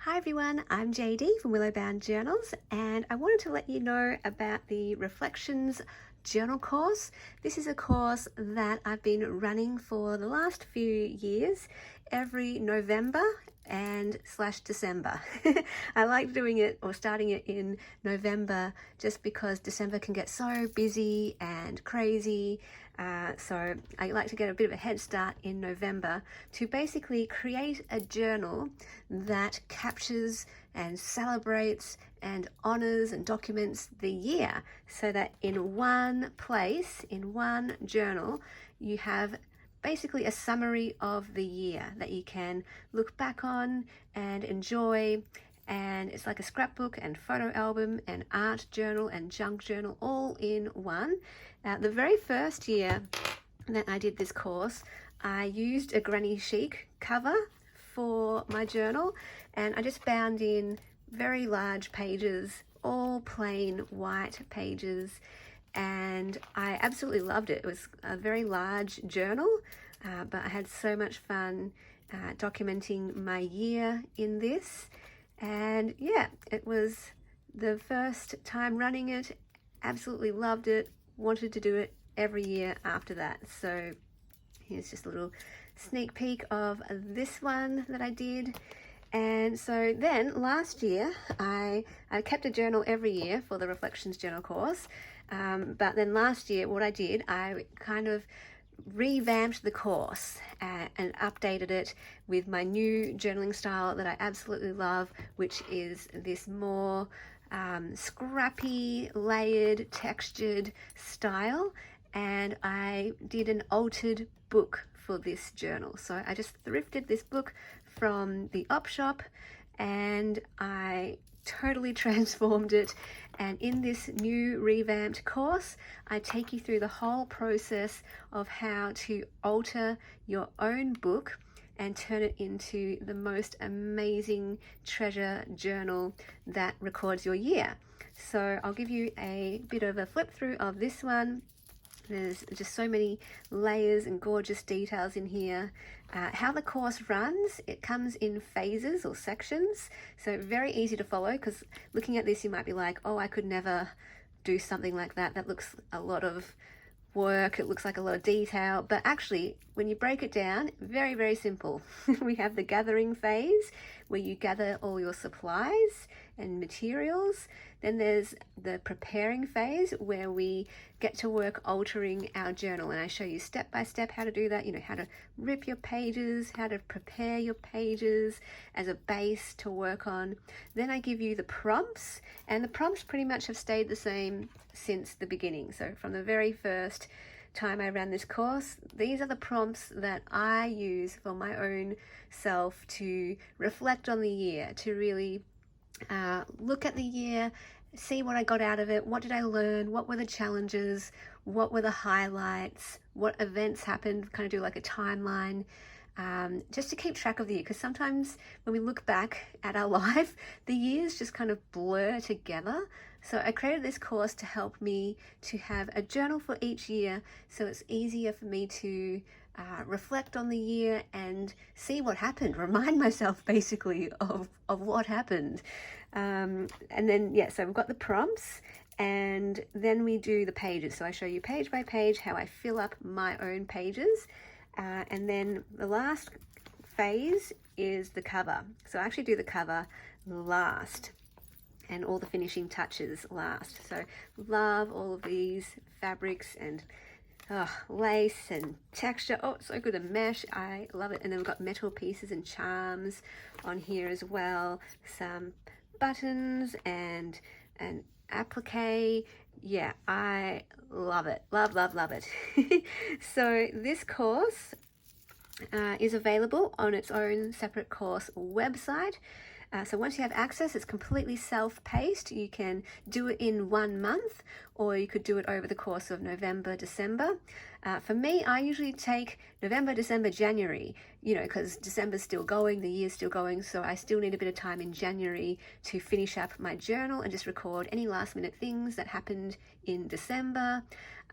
Hi everyone, I'm JD from Willowbound Journals, and I wanted to let you know about the Reflections journal course. This is a course that I've been running for the last few years, every November and slash December. I like doing it or starting it in November just because December can get so busy and crazy. So I like to get a bit of a head start in November to basically create a journal that captures and celebrates and honors and documents the year, so that in one place, in one journal, you have basically a summary of the year that you can look back on and enjoy. And it's like a scrapbook and photo album and art journal and junk journal all in one. The very first year that I did this course, I used a granny chic cover for my journal, and I just bound in very large pages, all plain white pages, and I absolutely loved it. It was a very large journal, but I had so much fun documenting my year in this. And yeah, it was the first time running it, absolutely loved it, wanted to do it every year after that. So here's just a little sneak peek of this one that I did. And so then last year, I kept a journal every year for the Reflections journal course. But then last year, what I did, I kind of revamped the course and updated it with my new journaling style that I absolutely love, which is this more scrappy, layered, textured style. And I did an altered book for this journal. So I just thrifted this book from the op shop and I totally transformed it. And in this new revamped course, I take you through the whole process of how to alter your own book and turn it into the most amazing treasure journal that records your year. So I'll give you a bit of a flip through of this one. There's just so many layers and gorgeous details in here. How the course runs, it comes in phases or sections, so very easy to follow, because looking at this you might be like, oh, I could never do something like that. That looks a lot of work, it looks like a lot of detail, but actually when you break it down, very, very simple. We have the gathering phase where you gather all your supplies and materials. Then there's the preparing phase where we get to work altering our journal, and I show you step by step how to do that, how to rip your pages, how to prepare your pages as a base to work on. Then I give you the prompts, and the prompts pretty much have stayed the same since the beginning. So from the very first time I ran this course, these are the prompts that I use for my own self to reflect on the year, to really look at the year, see what I got out of it, what did I learn, what were the challenges, what were the highlights, what events happened, kind of do like a timeline, just to keep track of the year, because sometimes when we look back at our life, the years just kind of blur together. So I created this course to help me to have a journal for each year, so it's easier for me to reflect on the year and see what happened, remind myself basically of what happened. And then, yeah, so we've got the prompts, and then we do the pages. So I show you page by page how I fill up my own pages. And then the last phase is the cover. So I actually do the cover last and all the finishing touches last. So love all of these fabrics and lace and texture. Oh, it's so good. The mesh, I love it. And then we've got metal pieces and charms on here as well. Some buttons and an applique. Yeah, I love it. Love, love, love it. So this course is available on its own separate course website. So once you have access, it's completely self-paced. You can do it in 1 month, or you could do it over the course of November, December. For me, I usually take November, December, January, because December's still going, the year's still going, so I still need a bit of time in January to finish up my journal and just record any last minute things that happened in December.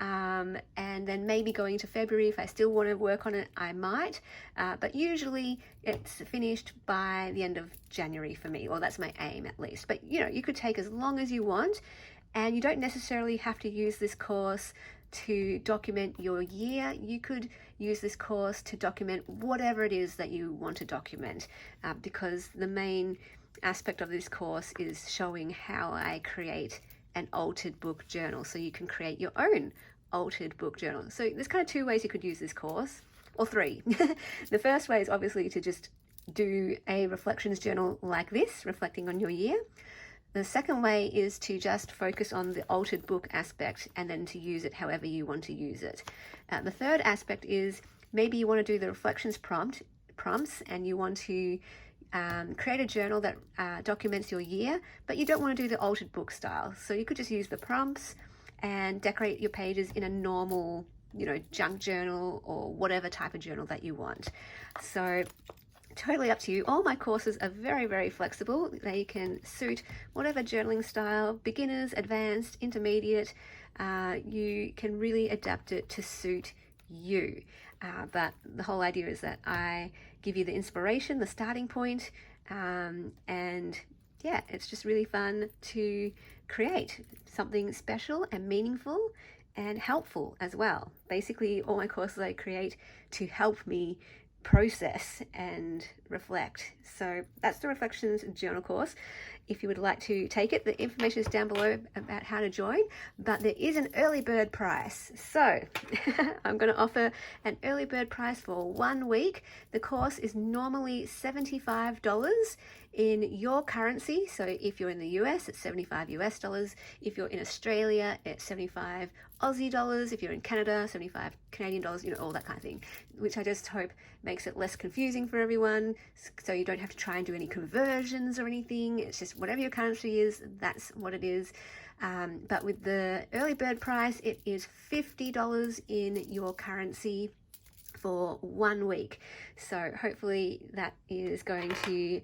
and then maybe going into February, if I still want to work on it, I might, but usually it's finished by the end of January for me, or that's my aim at least. But you know, you could take as long as you want, and you don't necessarily have to use this course to document your year. You could use this course to document whatever it is that you want to document, because the main aspect of this course is showing how I create an altered book journal. So you can create your own altered book journal. So there's kind of two ways you could use this course, or three. The first way is obviously to just do a reflections journal like this, reflecting on your year. The second way is to just focus on the altered book aspect and then to use it however you want to use it. The third aspect is maybe you want to do the reflections prompts and you want to create a journal that documents your year, but you don't want to do the altered book style. So you could just use the prompts and decorate your pages in a normal, you know, junk journal or whatever type of journal that you want. So totally up to you. All my courses are very, very flexible. They can suit whatever journaling style, beginners, advanced, intermediate. You can really adapt it to suit you. But the whole idea is that I give you the inspiration, the starting point, and yeah, it's just really fun to create something special and meaningful and helpful as well. Basically, all my courses I create to help me process and reflect. So that's the Reflections Journal course. If you would like to take it, the information is down below about how to join, but there is an early bird price. So I'm going to offer an early bird price for 1 week. The course is normally $75 in your currency. So if you're in the US, it's 75 US dollars. If you're in Australia, it's 75 Aussie dollars. If you're in Canada, 75 Canadian dollars, you know, all that kind of thing, which I just hope makes it less confusing for everyone. So you don't have to try and do any conversions or anything. It's just whatever your currency is, that's what it is. But with the early bird price, it is $50 in your currency for 1 week. So hopefully that is going to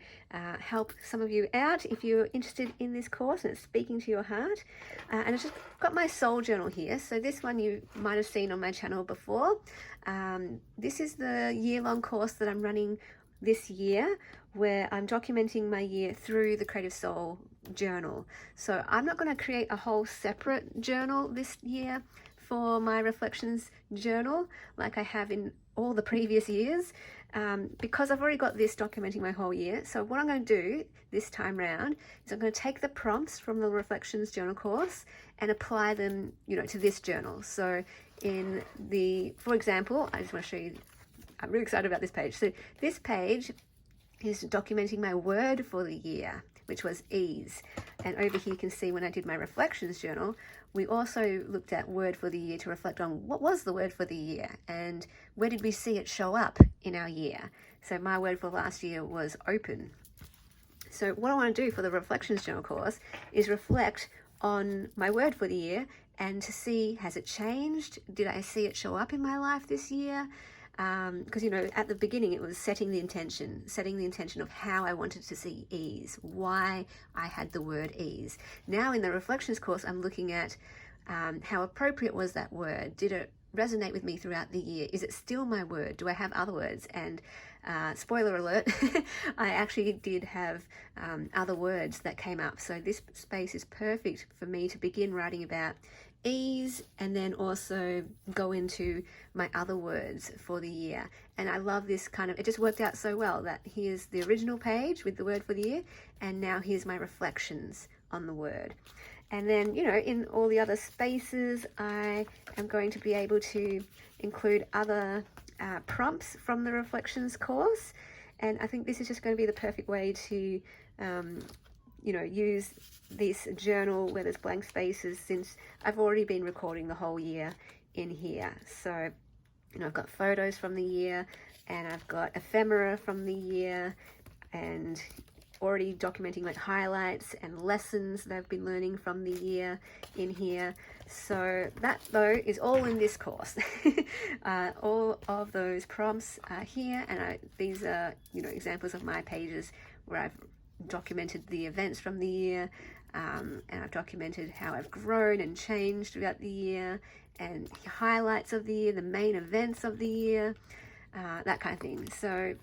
help some of you out if you're interested in this course and it's speaking to your heart. And I've just got my soul journal here. So this one you might have seen on my channel before. This is the year-long course that I'm running this year, where I'm documenting my year through the Creative Soul journal. So I'm not going to create a whole separate journal this year for my reflections journal like I have in all the previous years, because I've already got this documenting my whole year. So what I'm going to do this time round is I'm going to take the prompts from the Reflections journal course and apply them, you know, to this journal. So in the, for example, I just want to show you, I'm really excited about this page. So this page is documenting my word for the year, which was ease. And over here you can see when I did my reflections journal, we also looked at word for the year to reflect on what was the word for the year and where did we see it show up in our year. So my word for last year was open. So what I want to do for the reflections journal course is reflect on my word for the year and to see, has it changed? Did I see it show up in my life this year? Because, you know, at the beginning it was setting the intention of how I wanted to see ease, why I had the word ease. Now in the reflections course, I'm looking at how appropriate was that word? Did it resonate with me throughout the year? Is it still my word? Do I have other words? And spoiler alert, I actually did have other words that came up. So this space is perfect for me to begin writing about ease and then also go into my other words for the year. And I love this kind of, it just worked out so well that here's the original page with the word for the year, and now here's my reflections on the word. And then, you know, in all the other spaces, I am going to be able to include other prompts from the reflections course. And I think this is just going to be the perfect way to you know, use this journal where there's blank spaces, since I've already been recording the whole year in here. So, you know, I've got photos from the year and I've got ephemera from the year and already documenting like highlights and lessons that I've been learning from the year in here. So that though is all in this course. All of those prompts are here, and these are, you know, examples of my pages where I've documented the events from the year, and I've documented how I've grown and changed throughout the year, and highlights of the year, the main events of the year, that kind of thing. So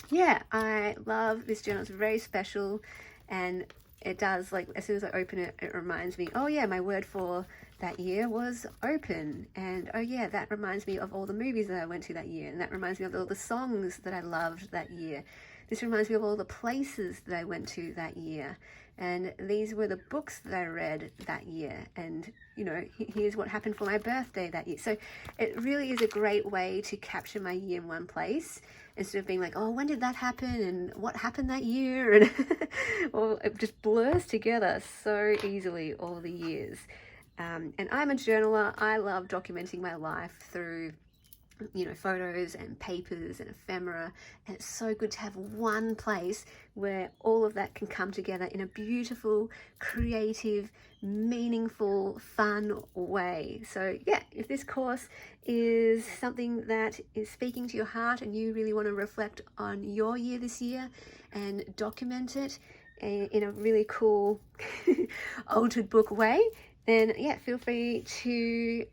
yeah, I love this journal. It's very special, and it does, like, as soon as I open it, it reminds me, oh yeah, my word for that year was open, and oh yeah, that reminds me of all the movies that I went to that year, and that reminds me of all the songs that I loved that year. This reminds me of all the places that I went to that year, and these were the books that I read that year, and you know, here's what happened for my birthday that year. So it really is a great way to capture my year in one place, instead of being like, oh, when did that happen and what happened that year, and well, it just blurs together so easily all the years. And I'm a journaler. I love documenting my life through, you know, photos and papers and ephemera, and it's so good to have one place where all of that can come together in a beautiful, creative, meaningful, fun way. So yeah, if this course is something that is speaking to your heart and you really want to reflect on your year this year and document it in a really cool altered book way, then yeah, feel free to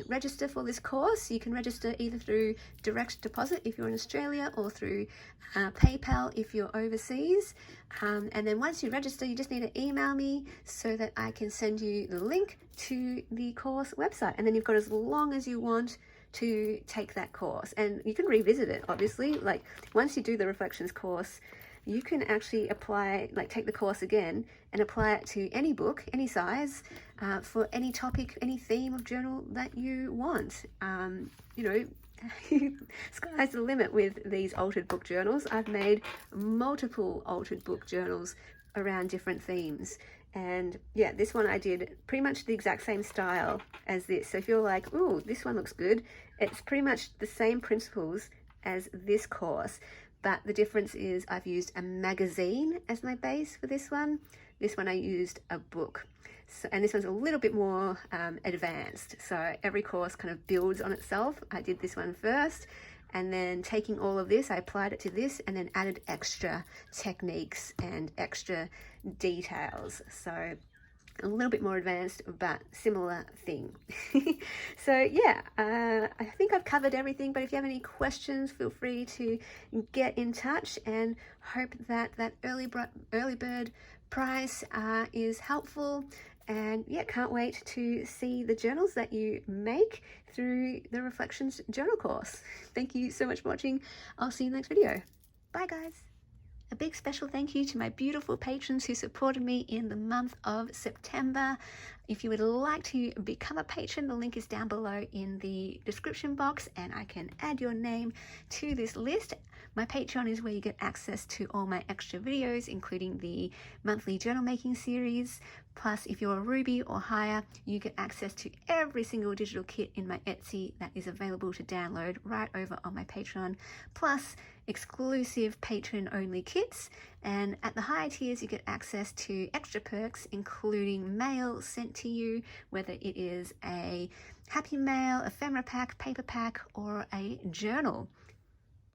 register for this course. You can register either through direct deposit if you're in Australia, or through PayPal if you're overseas. And then once you register, you just need to email me so that I can send you the link to the course website. And then you've got as long as you want to take that course. And you can revisit it, obviously. Like, once you do the Reflections course, you can actually apply, like, take the course again and apply it to any book, any size, for any topic, any theme of journal that you want. You know, sky's the limit with these altered book journals. I've made multiple altered book journals around different themes. And yeah, this one I did pretty much the exact same style as this. So if you're like, ooh, this one looks good, it's pretty much the same principles as this course. But the difference is I've used a magazine as my base for this one. This one I used a book. So, and this one's a little bit more advanced. So every course kind of builds on itself. I did this one first, and then taking all of this, I applied it to this, and then added extra techniques and extra details. So a little bit more advanced, but similar thing. So yeah, I think I've covered everything, but if you have any questions, feel free to get in touch, and hope that that early bird price is helpful. And yeah, can't wait to see the journals that you make through the Reflections journal course. Thank you so much for watching. I'll see you in the next video. Bye guys. A big special thank you to my beautiful patrons who supported me in the month of September. If you would like to become a patron, the link is down below in the description box, and I can add your name to this list. My Patreon is where you get access to all my extra videos, including the monthly journal making series. Plus, if you're a Ruby or higher, you get access to every single digital kit in my Etsy that is available to download right over on my Patreon. Plus, exclusive patron-only kits. And at the higher tiers, you get access to extra perks, including mail sent to you, whether it is a Happy Mail, ephemera pack, paper pack, or a journal.